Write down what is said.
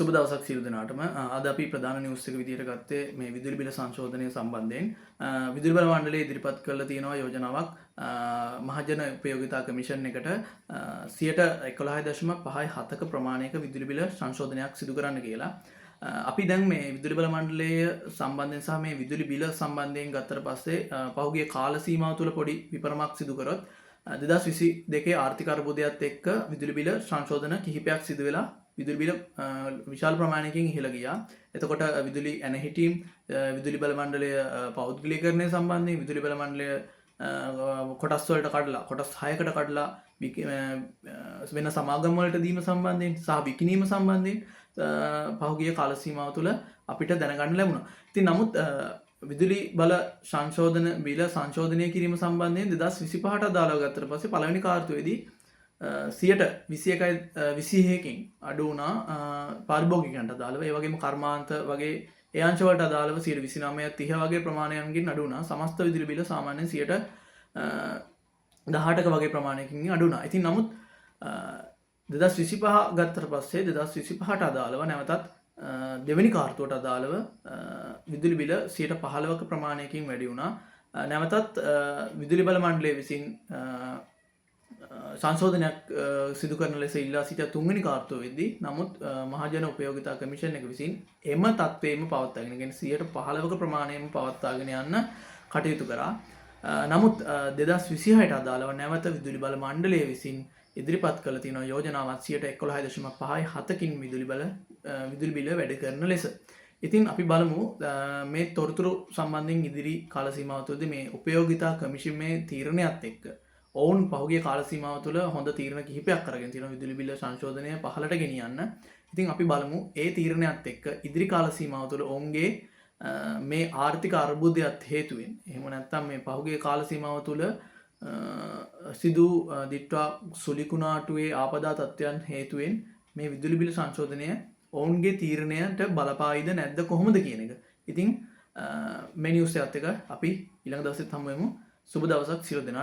සුබ දවසක් සියලු දෙනාටම. අද අපි ප්‍රධාන නිවුස් එක විදිහට ගත්තේ මේ විදුලි බිල සංශෝධනය සම්බන්ධයෙන්. විදුලි බල මණ්ඩලය ඉදිරිපත් කරලා තියෙනවා යෝජනාවක් මහජන උපයෝගිතා කමිෂන් එකට 11.5% ප්‍රමාණයක විදුලි බිල සංශෝධනයක් සිදු කරන්න කියලා. අපි දැන් මේ විදුලි බල මණ්ඩලය සම්බන්ධයෙන් සහ මේ විදුලි බිල සම්බන්ධයෙන් ගත්තට පස්සේ පහුගිය කාල සීමාව තුළ පොඩි විපරමක් සිදු කරොත් 2022 ආර්ථික අර්බුදයත් එක්ක විදුලි බිල සංශෝධන කිහිපයක් සිදු වෙලා විදුලි බිල විශාල ප්‍රමාණයකින් ඉහළ ගියා. එතකොට විදුලි ඇනහිටීම් විදුලි බල මණ්ඩලය පෞද්ගලීකරණය සම්බන්ධයෙන් විදුලි බල මණ්ඩලය කොටස් වලට කඩලා කොටස් 6කට කඩලා වෙන සමාගම් වලට දීම සම්බන්ධයෙන් සහ විකිණීම සම්බන්ධයෙන් පහුගිය කාල සීමාව තුළ අපිට දැනගන්න ලැබුණා. ඉතින් නමුත් විදුලි බල සංශෝධන බිල සංශෝධනය කිරීම සම්බන්ධයෙන් 2025ට අදාළව ගත්තට පස්සේ පළවෙනි කාර්තුවේදී 21%කින් අඩු වුණා පාරිභෝගිකයන්ට අදාළව. ඒ වගේම කර්මාන්ත වගේ ඒ අංශ වලට අදාළව 29.30 වගේ ප්‍රමාණයන්කින් අඩු වුණා. සමස්ත විදුලි බිල සාමාන්‍යයෙන් 18ක වගේ ප්‍රමාණයකින් අඩු වුණා. ඉතින් නමුත් 2025 ගත්තට පස්සේ 2025ට අදාළව නැවතත් දෙවෙනි කාර්තුවට අදාළව විදුලි බිල 15ක ප්‍රමාණයකින් වැඩි වුණා. නැවතත් විදුලි බල මණ්ඩලය විසින් සංශෝධනයක් සිදු කරන ලෙස ඉල්ලා සිටිය තුන්වෙනි කාර්තුවේදී නමුත් මහජන උපයෝගිතා කමිෂන් එක විසින් එම තත්ත්වයේම පවත්වාගෙන ගෙන 15ක ප්‍රමාණයෙන්ම පවත්වාගෙන යන්න කටයුතු කරා. නමුත් 2026ට අදාළව නැවත විදුලි බල මණ්ඩලය විසින් ඉදිරිපත් කළ තියෙන යෝජනාවත් 11.57කින් විදුලි බිල වැඩි කරන ලෙස. ඉතින් අපි බලමු මේ තොරතුරු සම්බන්ධයෙන් ඉදිරි කාල සීමාව තුළදී මේ උපයෝගිතා කමිෂමේ තීරණයත් එක්ක ඔවුන් පහුගිය කාල සීමාව තුළ හොඳ තීරණ කිහිපයක් අරගෙන තියෙනවා විදුලි බිල සංශෝධනය පහළට ගෙනියන්න. ඉතින් අපි බලමු ඒ තීරණයත් එක්ක ඉදිරි කාල සීමාව තුළ ඔවුන්ගේ මේ ආර්ථික අර්බුදයත් හේතුවෙන් එහෙම නැත්නම් මේ පහුගිය කාල සීමාව තුළ සිදු දිට්වා සුලිකුණාටුවේ ආපදා තත්ත්වයන් හේතුවෙන් මේ විදුලි බිල සංශෝධනය ඔවුන්ගේ තීරණයට බලපායිද නැද්ද කොහොමද කියන එක. ඉතින් මේ නිවුස් එකත් එක්ක අපි ඊළඟ දවසෙත් හමු වෙමු. සුබ දවසක් සියලු දෙනාට.